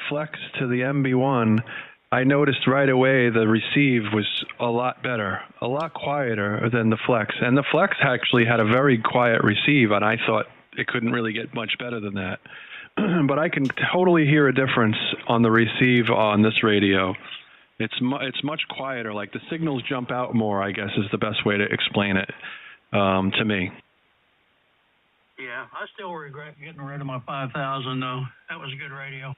Flex to the MB1, I noticed right away the receive was a lot better, a lot quieter than the Flex. And the Flex actually had a very quiet receive, and I thought it couldn't really get much better than that. But I can totally hear a difference on the receive on this radio. It's much quieter. Like the signals jump out more, I guess is the best way to explain it to me. Yeah, I still regret getting rid of my 5000 though. That was a good radio.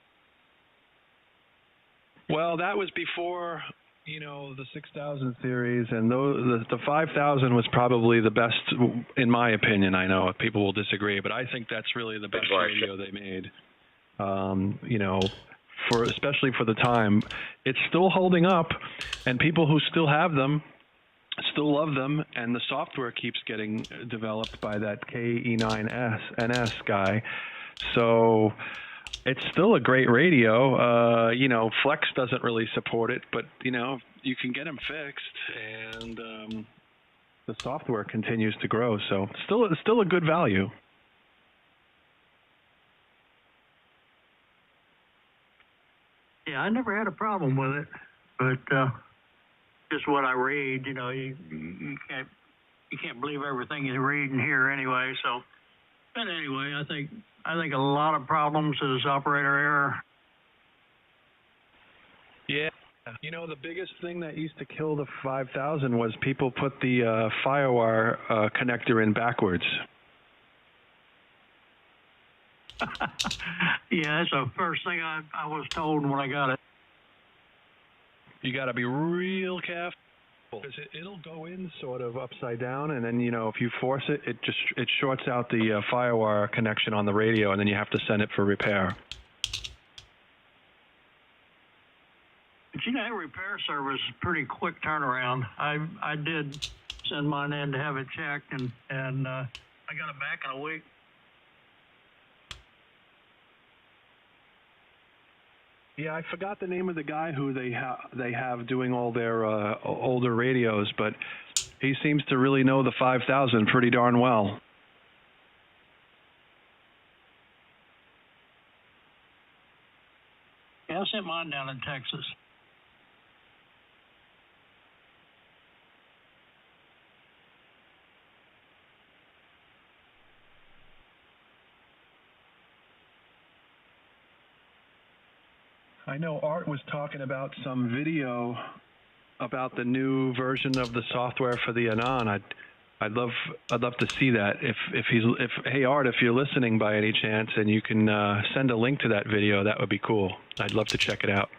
Well, that was before, the 6000 series, and the 5000 was probably the best, in my opinion. I know people will disagree, but I think that's really the best radio they made. Especially for the time. It's still holding up, and people who still have them still love them, and the software keeps getting developed by that KE9NS guy. So it's still a great radio. Flex doesn't really support it, but you can get them fixed, and the software continues to grow. So it's still a good value. Yeah, I never had a problem with it, but just what I read, you can't believe everything you read and hear anyway. So, but anyway, I think a lot of problems is operator error. Yeah, the biggest thing that used to kill the 5000 was people put the FireWire connector in backwards. Yeah, that's the first thing I was told when I got it. You got to be real careful because it'll go in sort of upside down, and then if you force it, it shorts out the FireWire connection on the radio, and then you have to send it for repair. But that repair service is pretty quick turnaround. I did send mine in to have it checked, and I got it back in a week. Yeah, I forgot the name of the guy who they have doing all their older radios, but he seems to really know the 5000 pretty darn well. Yeah, I sent mine down in Texas. I know Art was talking about some video about the new version of the software for the Anon. I'd love to see that. Hey Art, if you're listening by any chance, and you can send a link to that video, that would be cool. I'd love to check it out.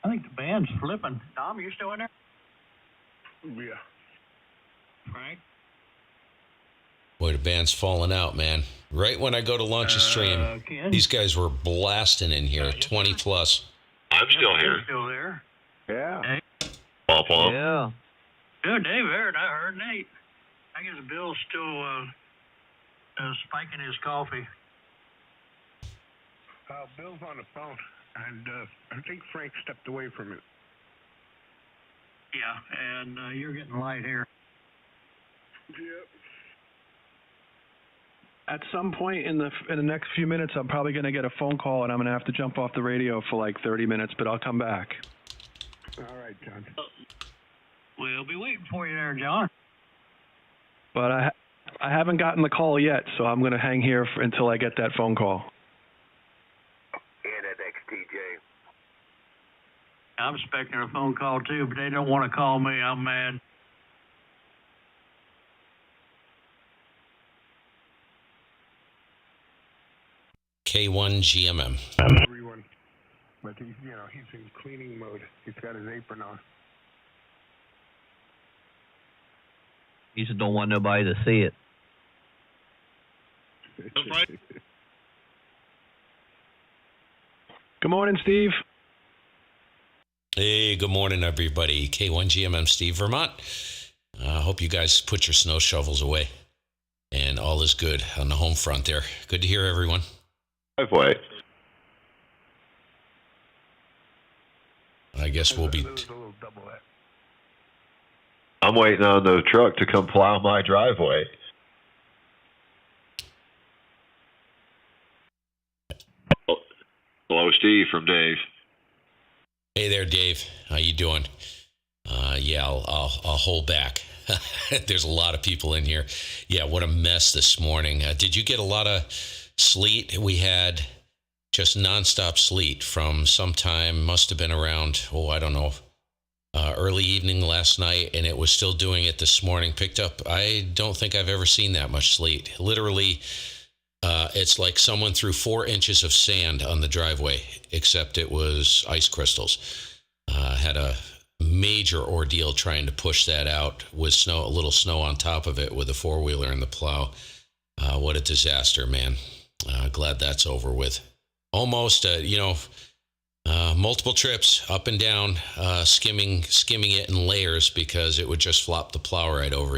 I think the band's flipping. Dom, you still in there? Yeah. Frank? Boy, the band's falling out, man. Right when I go to launch a stream, these guys were blasting in here, 20 plus. I'm still here. Still there? Yeah. Hey. Pop on. Yeah. Good, Dave heard. I heard Nate. I guess Bill's still spiking his coffee. Bill's on the phone, and I think Frank stepped away from it. Yeah, and you're getting light here. Yep. At some point in the next few minutes, I'm probably going to get a phone call, and I'm going to have to jump off the radio for like 30 minutes, but I'll come back. All right, John. We'll be waiting for you there, John. But I haven't gotten the call yet, so I'm going to hang here until I get that phone call. NXTJ. I'm expecting a phone call too, but they don't want to call me. I'm mad. K1 GMM. Everyone, but he's in cleaning mode. He's got his apron on. He just don't want nobody to see it. That's right. Good morning, Steve. Hey, good morning, everybody. K1 GMM, Steve, Vermont. I hope you guys put your snow shovels away, and all is good on the home front there. Good to hear everyone. Driveway. I guess we'll be... I'm waiting on the truck to come plow my driveway. Hello, Steve from Dave. Hey there, Dave. How you doing? Yeah, I'll hold back. There's a lot of people in here. Yeah, what a mess this morning. Did you get a lot of sleet? We had just nonstop sleet from sometime, must have been around, I don't know, early evening last night, and it was still doing it this morning. Picked up, I don't think I've ever seen that much sleet. Literally, it's like someone threw 4 inches of sand on the driveway, except it was ice crystals. Had a major ordeal trying to push that out with snow, a little snow on top of it with a four-wheeler and the plow. What a disaster, man. Glad that's over with. Almost, multiple trips up and down, skimming it in layers because it would just flop the plow right over,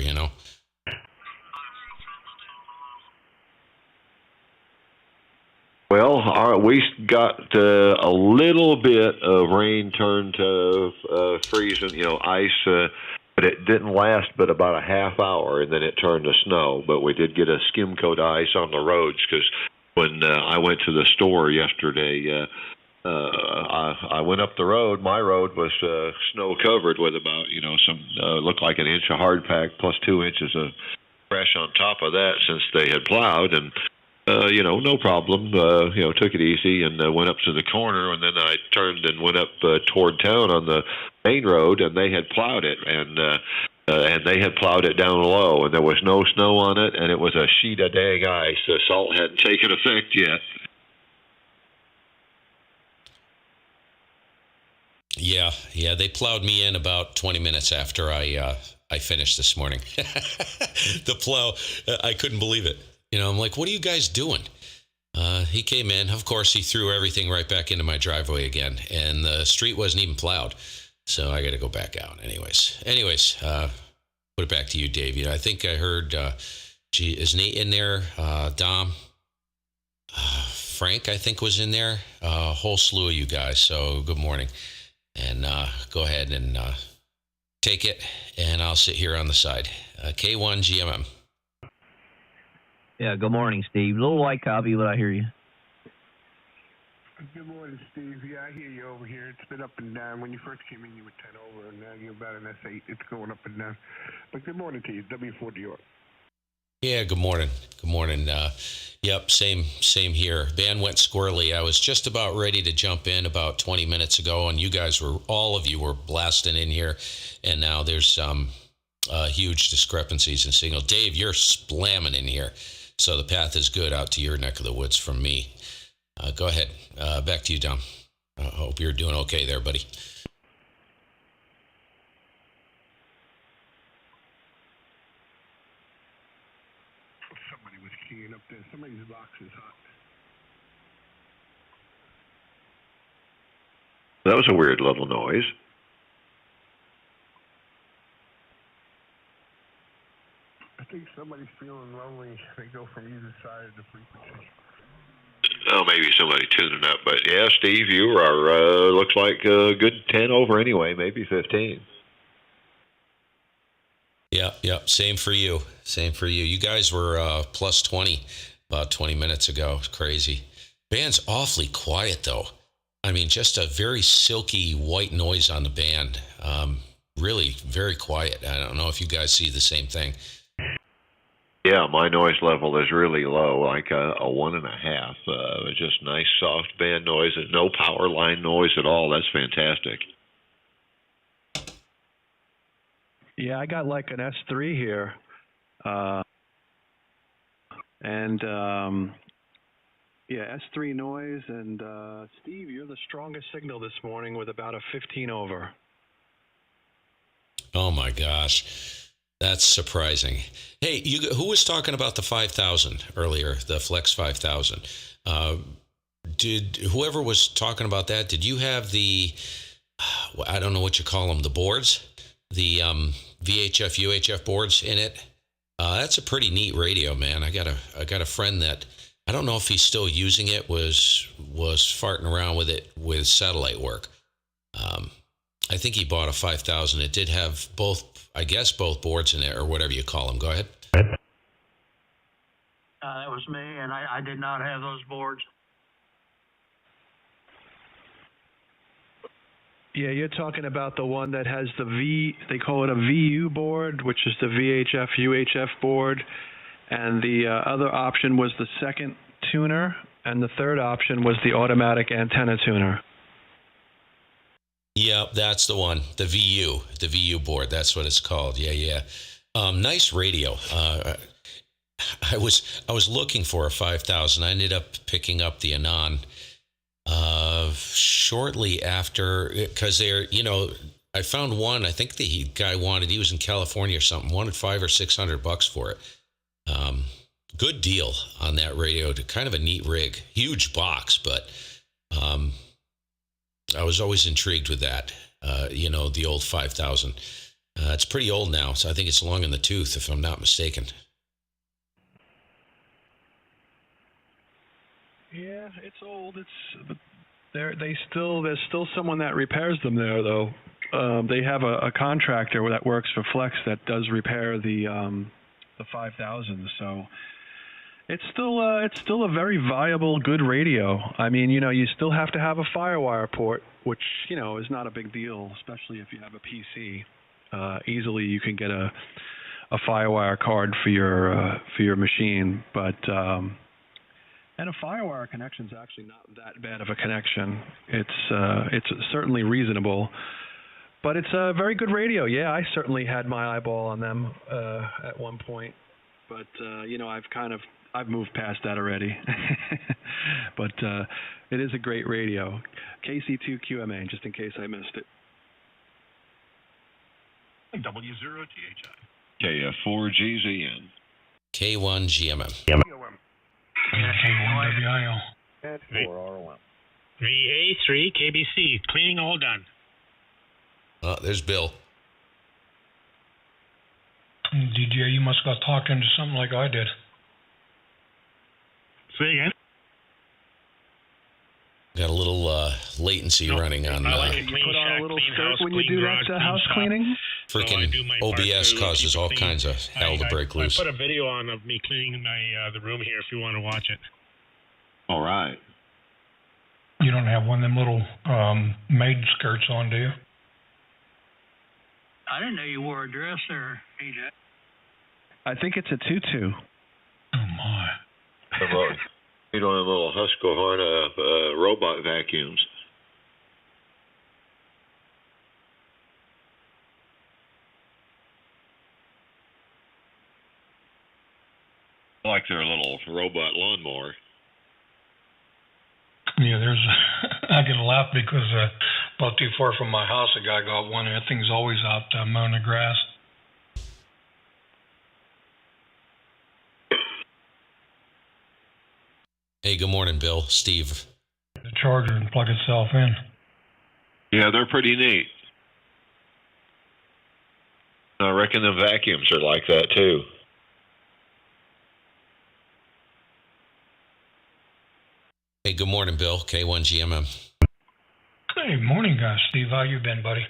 Well, we got a little bit of rain turned to freezing, ice, but it didn't last but about a half hour, and then it turned to snow. But we did get a skim coat of ice on the roads because when I went to the store yesterday, I went up the road. My road was snow covered with about, some looked like an inch of hard pack plus 2 inches of fresh on top of that since they had plowed, and no problem. Took it easy and went up to the corner, and then I turned and went up toward town on the main road, and they had plowed it, and they had plowed it down low, and there was no snow on it, and it was a sheet of dang ice. The salt hadn't taken effect yet. Yeah, they plowed me in about 20 minutes after I finished this morning. The plow, I couldn't believe it. I'm like, what are you guys doing? He came in. Of course, he threw everything right back into my driveway again, and the street wasn't even plowed. So I got to go back out. Anyways, put it back to you, Dave. I think I heard, is Nate in there? Dom? Frank, I think, was in there. A whole slew of you guys. So good morning. And go ahead and take it, and I'll sit here on the side. K1 GMM. Yeah, good morning, Steve. A little white copy, but I hear you. Good morning, Steve. Yeah, I hear you over here. It's been up and down. When you first came in, you were 10 over, and now you're about an S8. It's going up and down. But good morning to you, W4 York. Yeah, good morning. Good morning. Yep, same here. Van went squirrely. I was just about ready to jump in about 20 minutes ago, and all of you were blasting in here, and now there's huge discrepancies in signal. Dave, you're slamming in here. So the path is good out to your neck of the woods from me. Go ahead. Back to you, Dom. I hope you're doing okay there, buddy. Somebody was keying up there. Somebody's box is hot. That was a weird little noise. I think somebody's feeling lonely. They go from either side of the frequency. Oh, maybe somebody tuning up. But yeah, Steve, you are, looks like a good 10 over anyway, maybe 15. Yeah. Same for you. You guys were plus 20 about 20 minutes ago. It's crazy. Band's awfully quiet, though. I mean, just a very silky white noise on the band. Really very quiet. I don't know if you guys see the same thing. Yeah, my noise level is really low, like a 1.5. Just nice, soft band noise. There's no power line noise at all. That's fantastic. Yeah, I got like an S3 here. S3 noise. And Steve, you're the strongest signal this morning with about a 15 over. Oh, my gosh. That's surprising. Hey, who was talking about the 5,000 earlier, the Flex 5,000? Did whoever was talking about that, did you have the, I don't know what you call them, the boards? The VHF, UHF boards in it? That's a pretty neat radio, man. I got a friend that, I don't know if he's still using it, was farting around with it with satellite work. I think he bought a 5000. It did have both, I guess, both boards in it, or whatever you call them. Go ahead. That was me, and I did not have those boards. Yeah, you're talking about the one that has they call it a VU board, which is the VHF UHF board. And the other option was the second tuner, and the third option was the automatic antenna tuner. Yeah, that's the one. The VU board. That's what it's called. Yeah. Nice radio. I was looking for a 5000. I ended up picking up the Anon shortly after, because I found one. I think the guy he was in California or something, wanted $500 or $600 for it. Good deal on that radio. Kind of a neat rig, huge box, but I was always intrigued with that. The old 5000. It's pretty old now, so I think it's long in the tooth, if I'm not mistaken. Yeah, it's old. There's still someone that repairs them there, though. They have a contractor that works for Flex that does repair the 5000. So it's still a very viable, good radio. I mean, you still have to have a FireWire port, which is not a big deal, especially if you have a PC. Easily, you can get a FireWire card for your machine, but. And a FireWire connection is actually not that bad of a connection. It's certainly reasonable, but it's a very good radio. Yeah, I certainly had my eyeball on them at one point, but I've moved past that already. But it is a great radio. KC2QMA, just in case I missed it. W0THI. KF4GZN. K1GMM. K1WIO. And 4ROM. VA3 KBC. Cleaning all done. Oh, there's Bill. DJ, you must have got talked into something like I did. Say again? Got a little latency running on. You put on a little skirt when you do that house cleaning? Freaking OBS causes all kinds of hell to break loose. I put a video on of me cleaning the room here if you want to watch it. All right. You don't have one of them little maid skirts on, do you? I didn't know you wore a dress there, PJ. I think it's a tutu. Oh, my. You don't have little Husqvarna robot vacuums. Like their little robot lawnmower. Yeah, I get a laugh because not too far from my house, a guy got one, and that thing's always out mowing the grass. Hey, good morning, Bill. Steve. The charger and plug itself in. Yeah, they're pretty neat. I reckon the vacuums are like that, too. Hey, good morning, Bill. K1GMM. Hey, morning, guys. Steve, how you been, buddy?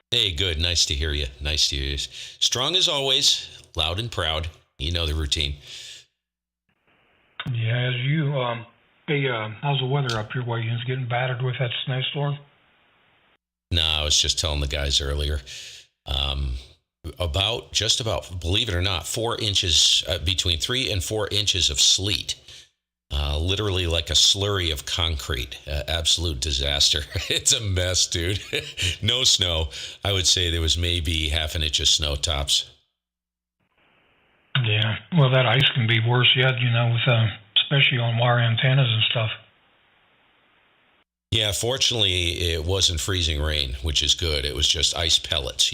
Hey, good. Nice to hear you. Strong as always, loud and proud. You know the routine. Yeah, as you. Hey, how's the weather up your way? You getting battered with that snowstorm? No, I was just telling the guys earlier. Just about, believe it or not, 4 inches, between 3 and 4 inches of sleet. Literally like a slurry of concrete. Absolute disaster. It's a mess, dude. No snow. I would say there was maybe half an inch of snow tops. Yeah. Well, that ice can be worse yet, with especially on wire antennas and stuff. Yeah, fortunately, it wasn't freezing rain, which is good. It was just ice pellets,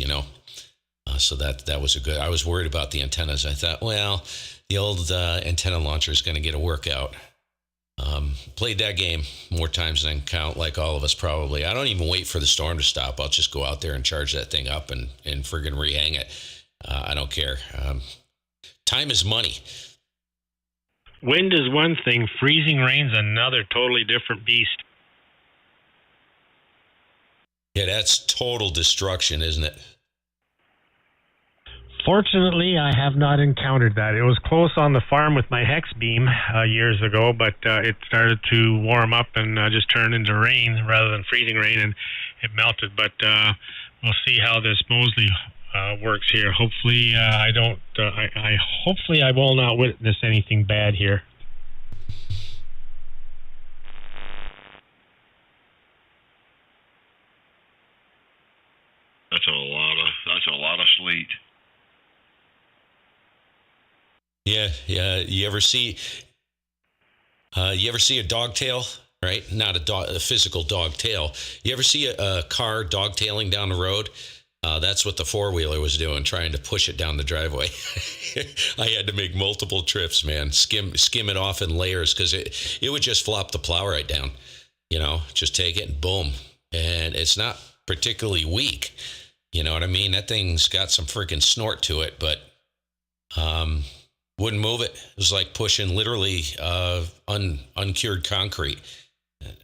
So that was a good. I was worried about the antennas. I thought, well, the old antenna launcher is going to get a workout. Played that game more times than I can count, like all of us probably. I don't even wait for the storm to stop. I'll just go out there and charge that thing up and friggin' rehang it. I don't care. Time is money. Wind is one thing. Freezing rain's another totally different beast. Yeah, that's total destruction, isn't it? Fortunately, I have not encountered that. It was close on the farm with my hex beam years ago, but it started to warm up and just turned into rain rather than freezing rain, and it melted. But we'll see how this Mosley works here. Hopefully, I don't. Hopefully, I will not witness anything bad here. That's a lot of sleet. Yeah. You ever see a dog tail? Right, not a physical dog tail. You ever see a car dog tailing down the road? That's what the four-wheeler was doing, trying to push it down the driveway. I had to make multiple trips, man. Skim it off in layers because it would just flop the plow right down. Just take it and boom. And it's not particularly weak. You know what I mean? That thing's got some freaking snort to it, but wouldn't move it. It was like pushing literally uncured concrete.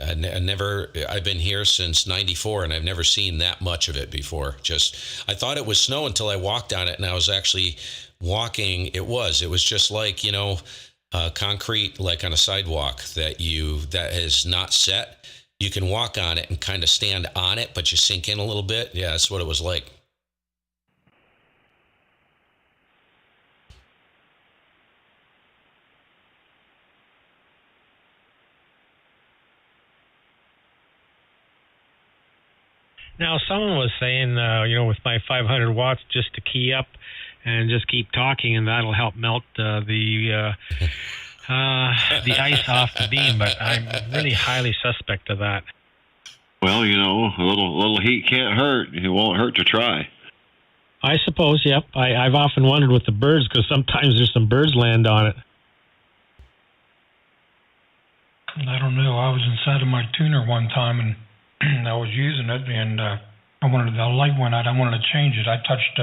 I've been here since '94, and I've never seen that much of it before. I thought it was snow until I walked on it, and I was actually walking. It was just like, concrete, like on a sidewalk that is not set. You can walk on it and kind of stand on it, but you sink in a little bit. Yeah, that's what it was like. Now, someone was saying, with my 500 watts, just to key up and just keep talking, and that'll help melt the ice off the beam. But I'm really highly suspect of that. Well, a little heat can't hurt. It won't hurt to try. I suppose, yep. I've often wondered with the birds, because sometimes there's some birds land on it. I don't know. I was inside of my tuner one time, and I was using it, and the light went out. I wanted to change it. I touched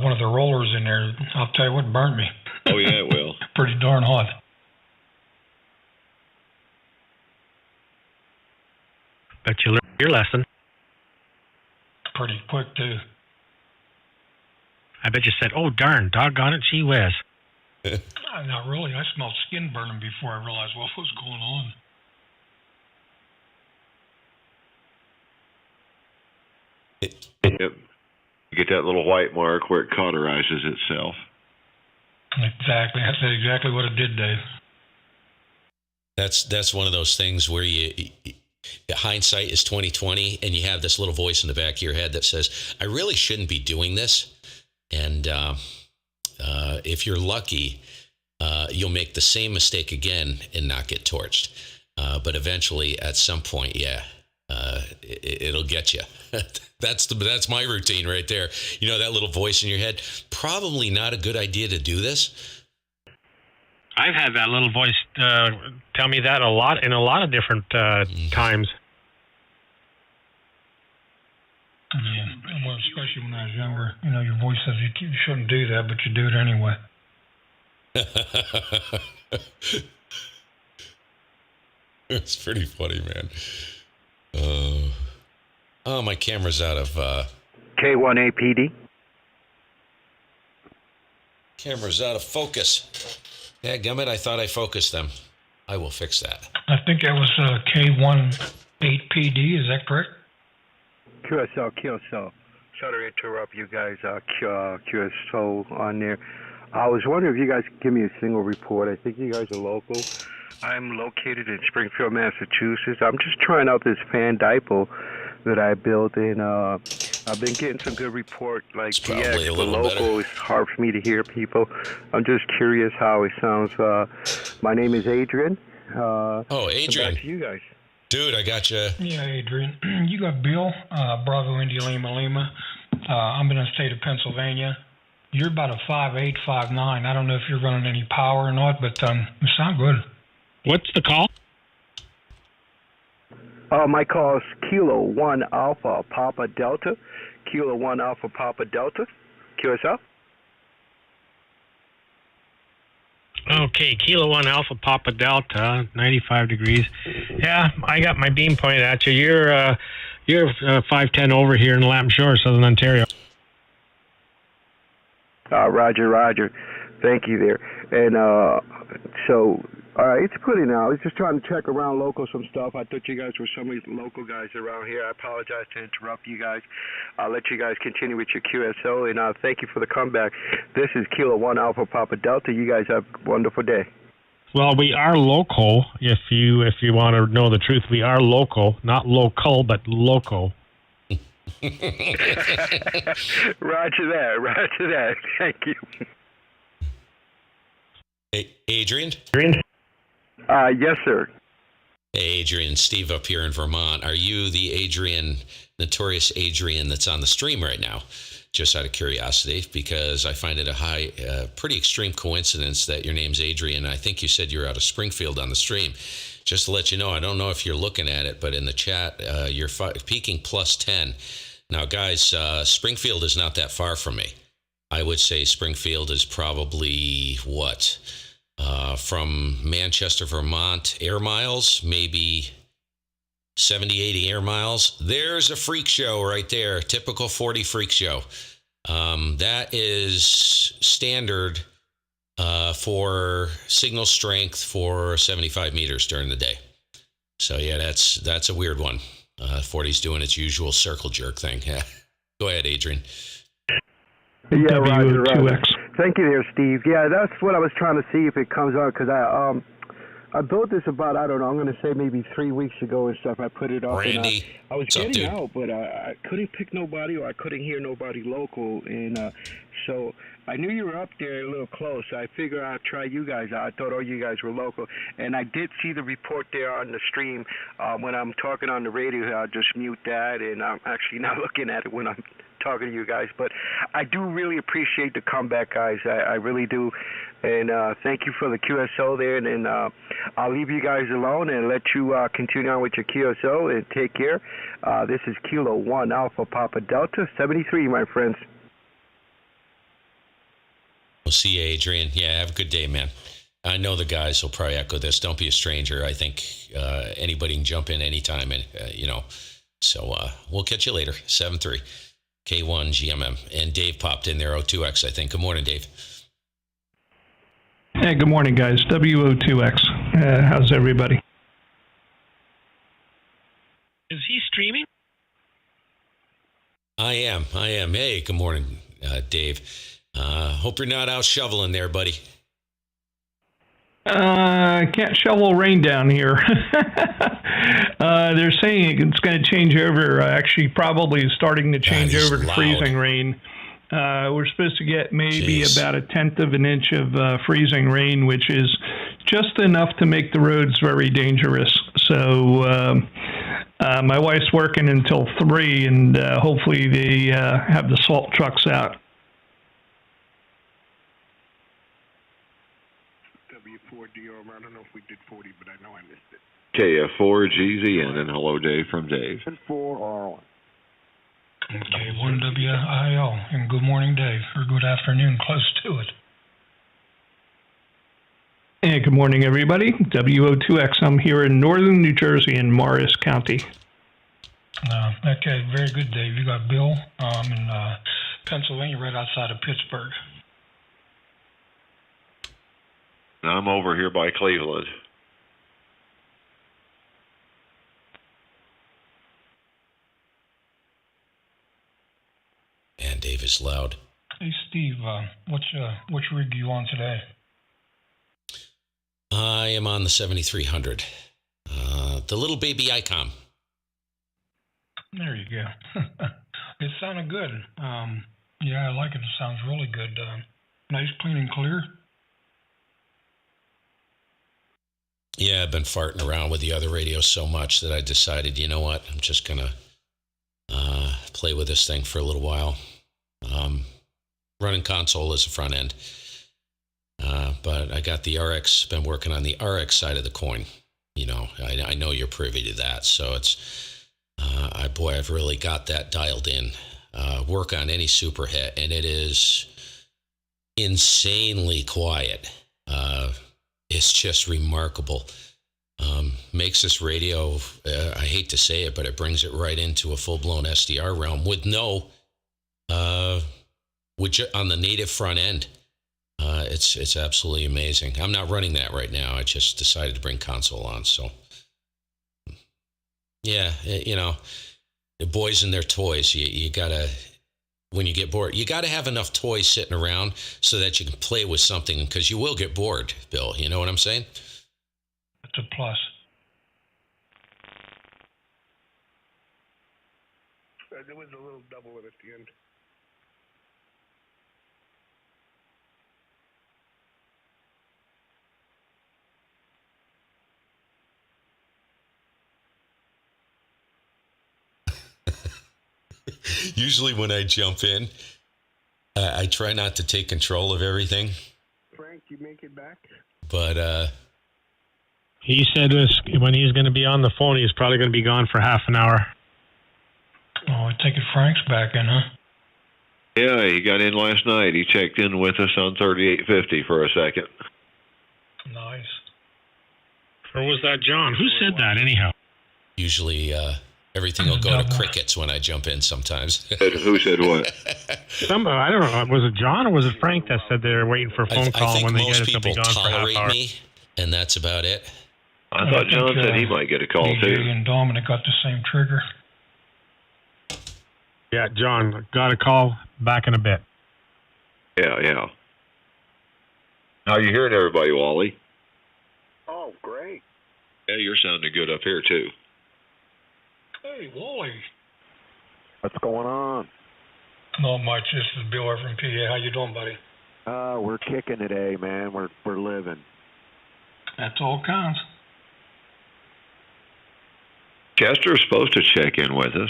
one of the rollers in there. I'll tell you what, burned me. Oh, yeah, it will. Pretty darn hot. Bet you learned your lesson. Pretty quick, too. I bet you said, oh, darn, doggone it, gee whiz. Not really. I smelled skin burning before I realized what was going on. Yep. You get that little white mark where it cauterizes itself. Exactly. That's exactly what it did, Dave. That's one of those things where hindsight is 20/20, and you have this little voice in the back of your head that says, I really shouldn't be doing this. And if you're lucky, you'll make the same mistake again and not get torched. But eventually, at some point, it'll get you. That's my routine right there. That little voice in your head. Probably not a good idea to do this. I've had that little voice tell me that in a lot of different times. Yeah, well, especially when I was younger. Your voice says you shouldn't do that, but you do it anyway. It's pretty funny, man. My camera's out of... K1APD. Camera's out of focus. Yeah, gummit, I thought I focused them. I will fix that. I think that was K18PD, is that correct? QSL. Sorry to interrupt you guys, QSO on there. I was wondering if you guys could give me a single report. I think you guys are local. I'm located in Springfield, Massachusetts. I'm just trying out this fan dipole that I built, and I've been getting some good report, like GX, but local. It's hard for me to hear people. I'm just curious how it sounds. My name is Adrian. Adrian. Back to you guys. Dude, I got you. Yeah, Adrian. You got Bill, Bravo India Lima. I'm in the state of Pennsylvania. You're about a 5'8", 5'9". I don't know if you're running any power or not, but you sound good. What's the call? My call is Kilo 1 Alpha Papa Delta. Kilo 1 Alpha Papa Delta. QSL. Okay, Kilo 1 Alpha Papa Delta, 95 degrees. Yeah, I got my beam pointed at you. You're 510 over here in Lamb Shore, Southern Ontario. Roger. Thank you there. And so, it's good now. I was just trying to check around local some stuff. I thought you guys were some of these local guys around here. I apologize to interrupt you guys. I'll let you guys continue with your QSO, and thank you for the comeback. This is Kilo 1 Alpha Papa Delta. You guys have a wonderful day. Well, we are local. If you want to know the truth, we are local, not local, but local. Roger that. Thank you. Hey, Adrian? Yes, sir. Hey, Adrian. Steve up here in Vermont. Are you the notorious Adrian that's on the stream right now? Just out of curiosity, because I find it a pretty extreme coincidence that your name's Adrian. I think you said you're out of Springfield on the stream. Just to let you know, I don't know if you're looking at it, but in the chat, you're peaking +10. Now, guys, Springfield is not that far from me. I would say Springfield is probably, from Manchester, Vermont, air miles, maybe 70, 80 air miles. There's a freak show right there, typical 40 freak show. That is standard for signal strength for 75 meters during the day. So, yeah, that's a weird one. 40's doing its usual circle jerk thing. Go ahead, Adrian. Yeah, Roger. W2X. Thank you there, Steve. Yeah, that's what I was trying to see if it comes out, because I built this about, I don't know, I'm going to say maybe 3 weeks ago and stuff. I put it up. Randy, and I was getting out, but I couldn't pick nobody, or I couldn't hear nobody local. And so I knew you were up there a little close. So I figured I'd try you guys out. I thought all you guys were local. And I did see the report there on the stream. When I'm talking on the radio, I'll just mute that. And I'm actually not looking at it when I'm talking to you guys. But I do really appreciate the comeback, guys. I really do. And thank you for the QSO there. And I'll leave you guys alone and let you continue on with your QSO, and take care. This is Kilo 1 Alpha Papa Delta 73, my friends. We'll see you, Adrian. Yeah, have a good day, man. I know the guys will probably echo this. Don't be a stranger. I think anybody can jump in anytime, and So we'll catch you later. 7-3 K1 GMM. And Dave popped in there, O2X, I think. Good morning, Dave. Hey, good morning, guys. WO2X. How's everybody? Is he streaming? I am. Hey, good morning, Dave. Hope you're not out shoveling there, buddy. Can't shovel rain down here. They're saying it's going to change over, actually probably starting to change over to freezing rain. We're supposed to get maybe about 1/10 of an inch of freezing rain, which is just enough to make the roads very dangerous. So my wife's working until 3, and hopefully they have the salt trucks out. W4DR, I don't know if we did 40, but I know I missed it. KF4GZN, and hello, Dave, from Dave. And 4R1. K1WIL, and good morning, Dave, or good afternoon, close to it. Hey, good morning, everybody. WO2X. I'm here in northern New Jersey in Morris County. Okay, very good, Dave. You got Bill in Pennsylvania, right outside of Pittsburgh. I'm over here by Cleveland. And Dave is loud. Hey, Steve, which rig are you on today? I am on the 7300. The little baby Icom. There you go. It sounded good. Yeah, I like it. It sounds really good. Nice, clean, and clear. Yeah, I've been farting around with the other radios so much that I decided, you know what, I'm just going to play with this thing for a little while. Running console as a front end. But I got the RX, been working on the RX side of the coin. You know, I know you're privy to that. So it's, I've really got that dialed in. Work on any superhit, and it is insanely quiet. It's just remarkable. makes this radio, I hate to say it, but it brings it right into a full-blown SDR realm with no, on the native front end. It's absolutely amazing. I'm not running that right now. I just decided to bring console on. So, yeah, the boys and their toys. You gotta, when you get bored, you gotta have enough toys sitting around so that you can play with something, because you will get bored, Bill. You know what I'm saying? It's a plus. There was a little double at the end. Usually when I jump in, I try not to take control of everything. Frank, you make it back? But he said when he's going to be on the phone, he's probably going to be gone for half an hour. Oh, I take it Frank's back in, huh? Yeah, he got in last night. He checked in with us on 3850 for a second. Nice. Or was that John? Who said that anyhow? Usually everything will go to crickets when I jump in sometimes. Who said what? I don't know. Was it John or was it Frank that said they're waiting for a phone call? I think when they most get it, they'll be people gone for half tolerate hour. me, and that's about it. I thought John said he might get a call, DJ too. and Dominic got the same trigger. Yeah, John, got a call back in a bit. Yeah. How you hearing everybody, Wally? Oh, great. Yeah, you're sounding good up here, too. Hey, Wally. What's going on? Not much. This is Bill over from PA. How you doing, buddy? We're kicking today, man. We're living. That's all counts. Chester's supposed to check in with us.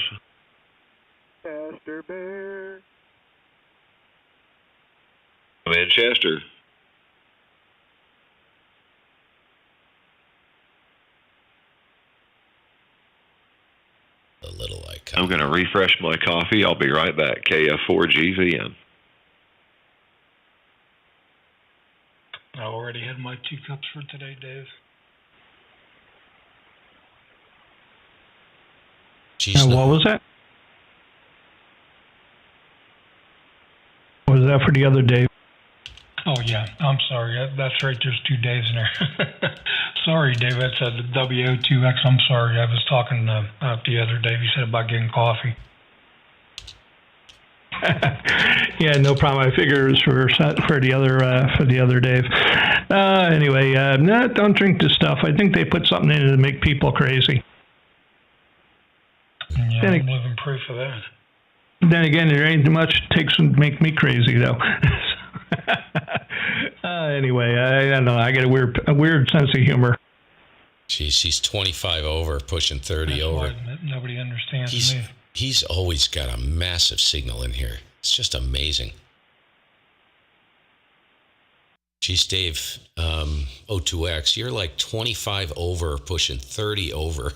Chester Bear. I'm in Chester. The little icon. I'm going to refresh my coffee. I'll be right back. KF4GVN. I already had my 2 cups for today, Dave. What was that? Was that for the other day? Oh, yeah. I'm sorry. That's right. There's 2 Daves in there. Sorry, Dave. That's the WO2X. I'm sorry. I was talking the other day. You said about getting coffee. Yeah, no problem. I figure it was for the other Dave. Anyway, no, don't drink this stuff. I think they put something in it to make people crazy. Yeah, I'm living proof of that. Then again, there ain't much it takes to make me crazy, though. Anyway, I don't know. I get a weird sense of humor. Jeez, he's 25 over, pushing 30 That's over. why nobody understands me. He's always got a massive signal in here. It's just amazing. Geez, Dave, O2X, you're like 25 over, pushing 30 over.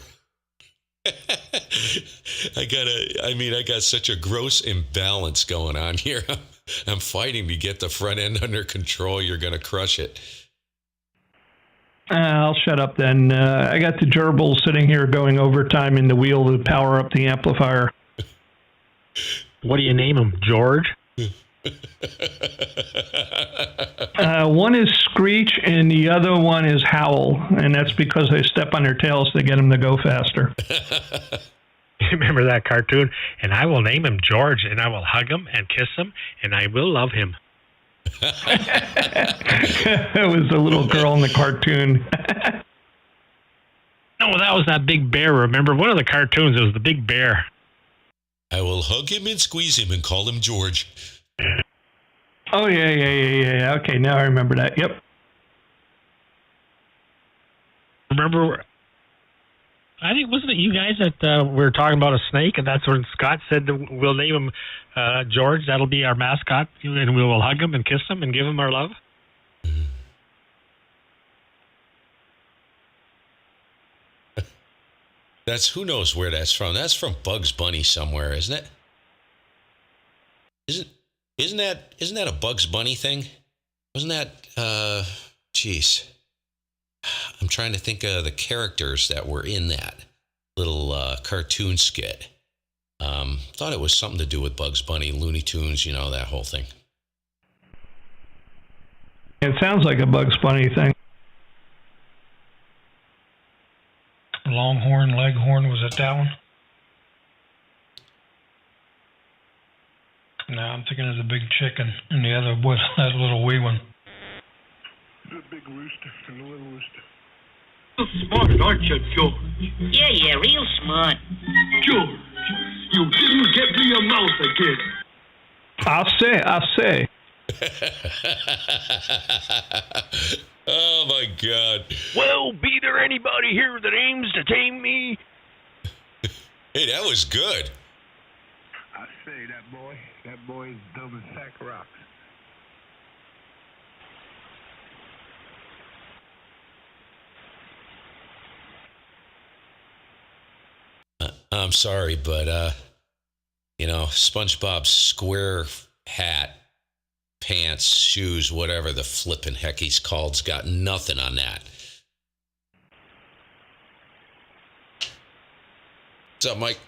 I got such a gross imbalance going on here. I'm fighting to get the front end under control. You're going to crush it. I'll shut up then. I got the gerbil sitting here going overtime in the wheel to power up the amplifier. What do you name him? George? One is Screech and the other one is Howl, and that's because they step on their tails to get them to go faster. Remember that cartoon? And I will name him George, and I will hug him and kiss him, and I will love him. That was the little girl in the cartoon. No, that was that big bear. Remember, one of the cartoons, it was the big bear. I will hug him and squeeze him and call him George. Oh, yeah. Okay, now I remember that. Yep. Remember, I think, wasn't it you guys that we were talking about a snake, and that's when Scott said that we'll name him George. That'll be our mascot, and we will hug him and kiss him and give him our love. That's, who knows where that's from. That's from Bugs Bunny somewhere, isn't it? Isn't that a Bugs Bunny thing? Wasn't that, geez. I'm trying to think of the characters that were in that little cartoon skit. Thought it was something to do with Bugs Bunny, Looney Tunes, you know, that whole thing. It sounds like a Bugs Bunny thing. Longhorn, Leghorn, was it that one? No, I'm thinking of the big chicken and the other was that little wee one. The big rooster and the little rooster. Smart, aren't you, George? Yeah, real smart. George, you didn't get to your mouth again. I say. Oh, my God. Well, be there anybody here that aims to tame me? Hey, that was good. I say, that boy is dumb as sack of rocks. I'm sorry, but, you know, SpongeBob's square hat, pants, shoes, whatever the flippin' heck he's called's got nothing on that. What's up, Mike?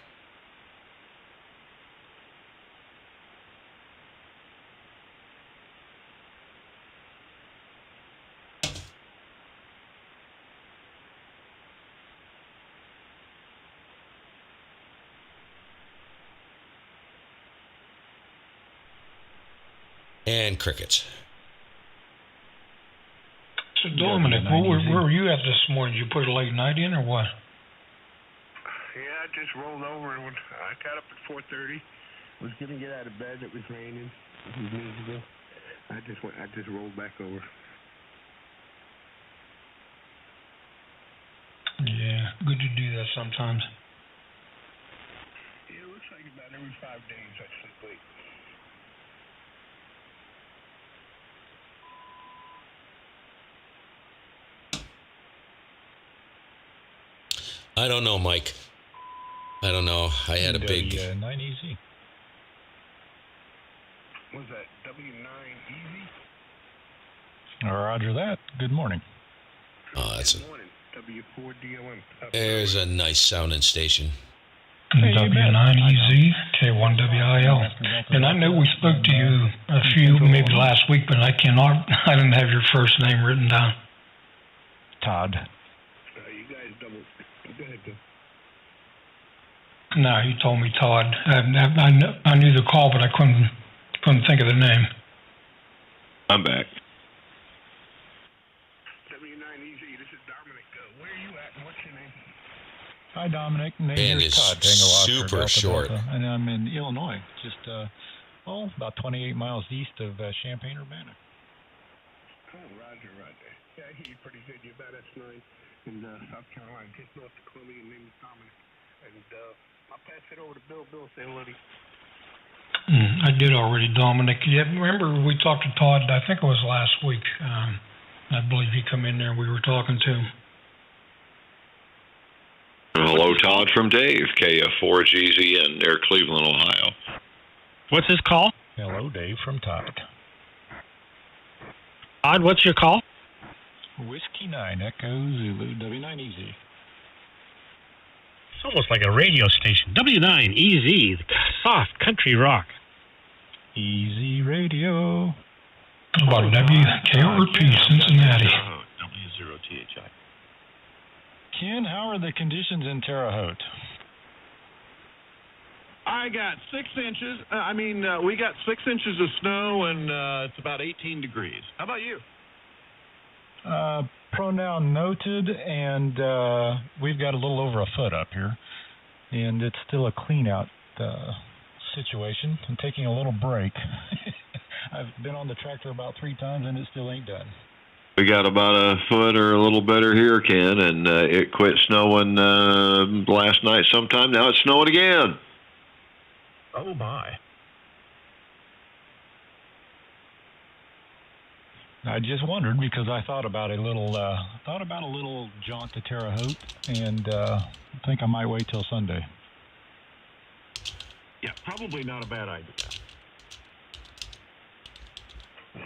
And crickets. So Dominic, where were you at this morning? Did you put a late night in or what? Yeah, I just rolled over and I got up at 4:30. Was gonna get out of bed. It was raining a few minutes ago. I just rolled back over. Yeah, good to do that sometimes. Yeah, it looks like about every 5 days I sleep late. I don't know, Mike. I don't know. I had a big... 9 Easy. Was that W9 Easy? Roger that. Good morning. Oh, that's Good morning. W4DOM. There's a nice sounding station. W9EZ, K1WIL. And I know we spoke to you a few, maybe last week, but I didn't have your first name written down. Todd. You guys double. Go ahead, Bill. No, you told me Todd. I knew the call, but I couldn't think of the name. I'm back. W9EZ, this is Dominic. Where are you at and what's your name? Hi, Dominic. Name Man, is it's Todd. Tango Oscar, super Delta, short. Delta, and I'm in Illinois, just about 28 miles east of Champaign-Urbana. Oh, Roger. Yeah, I hear you pretty good. You're about S9 in South Carolina, just north of Columbia. Your name is Dominic. And I'll pass it over to Bill. Bill, say hello to you. I did already, Dominic. Yeah, remember we talked to Todd, I think it was last week. I believe he come in there and we were talking to him. Hello, Todd from Dave, KF4GZ near Cleveland, Ohio. What's his call? Hello, Dave from Todd. Todd, what's your call? Whiskey 9 Echo Zulu W9EZ. It's almost like a radio station. W9EZ, soft country rock. Easy Radio. About WKRP Cincinnati. W0THI. Ken, how are the conditions in Terre Haute? I got 6 inches. We got 6 inches of snow, and it's about 18 degrees. How about you? Pronoun noted, and we've got a little over a foot up here, and it's still a clean-out situation. I'm taking a little break. I've been on the tractor about 3 times, and it still ain't done. We got about a foot or a little better here, Ken, and it quit snowing last night sometime. Now it's snowing again. Oh, my. I just wondered because I thought about a little jaunt to Terre Haute, and I think I might wait till Sunday. Yeah, probably not a bad idea.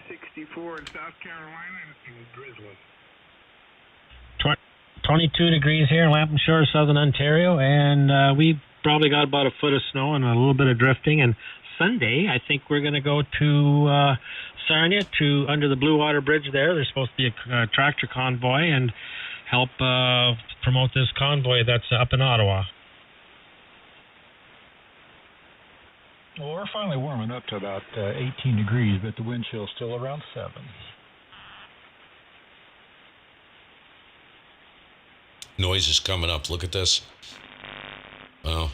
64 in South Carolina and drizzling. 22 degrees here in Lampshire, southern Ontario, and we probably got about a foot of snow and a little bit of drifting. And Sunday, I think we're going to go to Sarnia, to under the Blue Water Bridge there. There's supposed to be a tractor convoy and help promote this convoy that's up in Ottawa. Well, we're finally warming up to about 18 degrees, but the wind chill's still around 7. Noise is coming up. Look at this. Wow.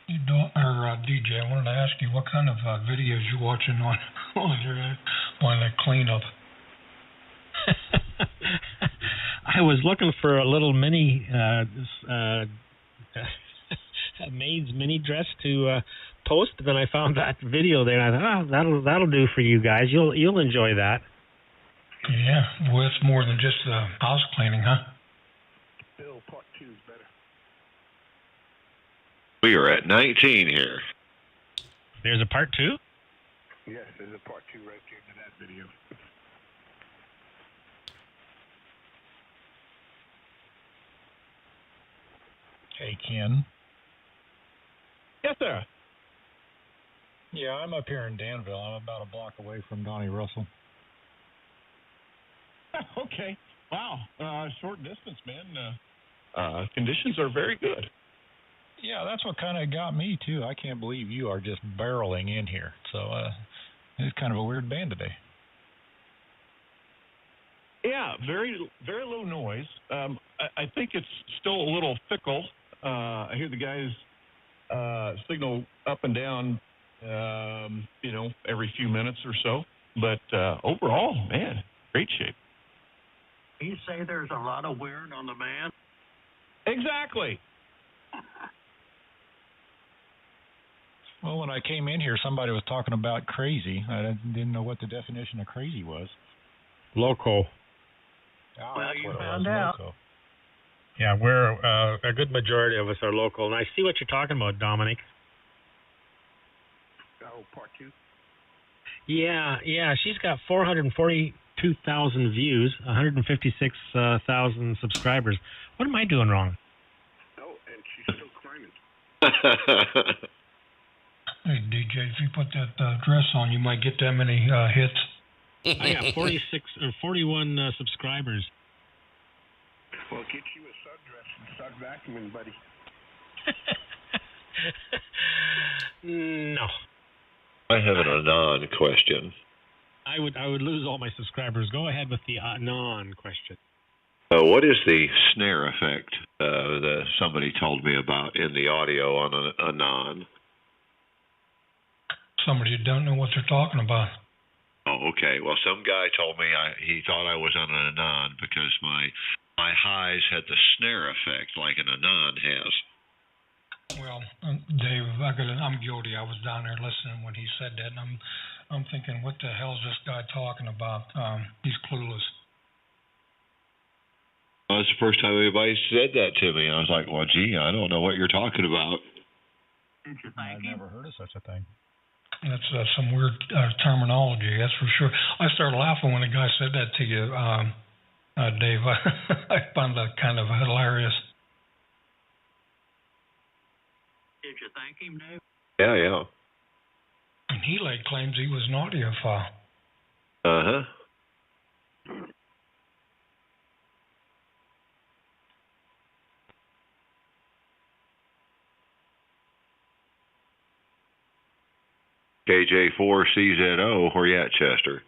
You don't, or DJ, I wanted to ask you what kind of videos you watching on that cleanup. I was looking for a little mini maid's mini dress to post, but then I found that video there, and I thought, that'll do for you guys. You'll enjoy that. Yeah, well, it's more than just house cleaning, huh? Bill, part 2 is better. We are at 19 here. There's a part 2? Yes, there's a part 2 right there to that video. Hey, Ken. Yes, sir. Yeah, I'm up here in Danville. I'm about a block away from Donnie Russell. Okay. Wow. Short distance, man. Conditions are very good. Yeah, that's what kind of got me, too. I can't believe you are just barreling in here. So it's kind of a weird band today. Yeah, very, very low noise. I think it's still a little fickle. I hear the guys signal up and down, every few minutes or so. But overall, man, great shape. You say there's a lot of weird on the band? Exactly. Well, when I came in here, somebody was talking about crazy. I didn't know what the definition of crazy was. Loco. Oh, well, you found out. Loco. Yeah, we're a good majority of us are local, and I see what you're talking about, Dominic. Oh, part 2? Yeah, she's got 442,000 views, 156,000 subscribers. What am I doing wrong? Oh, and she's still climbing. Hey, DJ, if you put that dress on, you might get that many hits. I got 41 subscribers. Well, get you a sundress and start vacuuming, buddy. No. I have an Anon question. I would lose all my subscribers. Go ahead with the Anon question. What is the snare effect that somebody told me about in the audio on an Anon? Somebody who don't know what they're talking about. Oh, okay. Well, some guy told me he thought I was on an Anon because my highs had the snare effect like an Anon has. Well, Dave, I'm guilty. I was down there listening when he said that, and I'm thinking, what the hell is this guy talking about? He's clueless. Well, that's the first time anybody said that to me. I was like, well, gee, I don't know what you're talking about. I've never heard of such a thing. That's some weird terminology, that's for sure. I started laughing when a guy said that to you, Dave. I found that kind of hilarious. Did you thank him, Dave? Yeah. And he claims he was an audiophile. Uh-huh. KJ4CZO, where you at, Chester?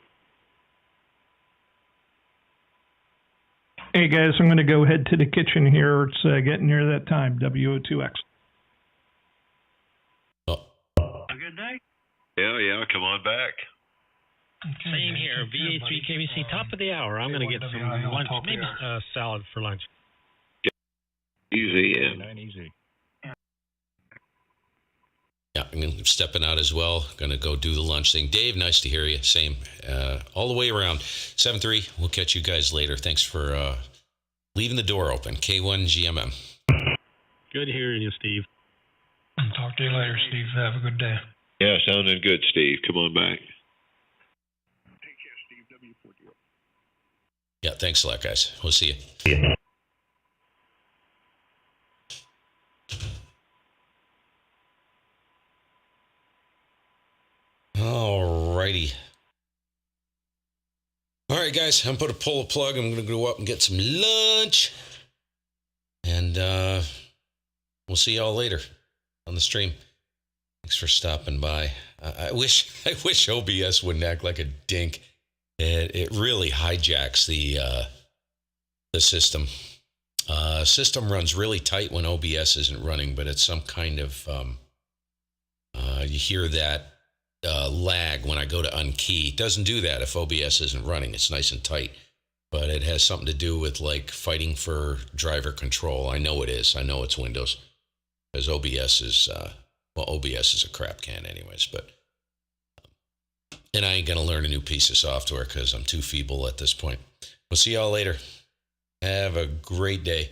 Hey, guys, I'm going to go head to the kitchen here. It's getting near that time, WO2X. A good day? Yeah, come on back. Okay, Same here, VH3 KBC, top of the hour. I'm going to get some lunch, maybe salad for lunch. Easy in. Easy. Yeah, I'm stepping out as well. Going to go do the lunch thing. Dave, nice to hear you. Same, all the way around. 7-3, we'll catch you guys later. Thanks for leaving the door open. K1 GMM. Good hearing you, Steve. Talk to you later, Steve. Have a good day. Yeah, sounding good, Steve. Come on back. Take care, Steve. W40. Yeah, thanks a lot, guys. We'll see you. All righty. All right, guys, I'm going to pull a plug. I'm going to go up and get some lunch. And we'll see y'all later on the stream. Thanks for stopping by. I wish OBS wouldn't act like a dink. It really hijacks the system. System runs really tight when OBS isn't running, but it's some kind of you hear that lag when I go to unkey. It doesn't do that if OBS isn't running. It's nice and tight, but it has something to do with like fighting for driver control. I know it is. I know it's Windows, because OBS is OBS is a crap can anyways. But and I ain't gonna learn a new piece of software because I'm too feeble at this point. We'll see y'all later. Have a great day.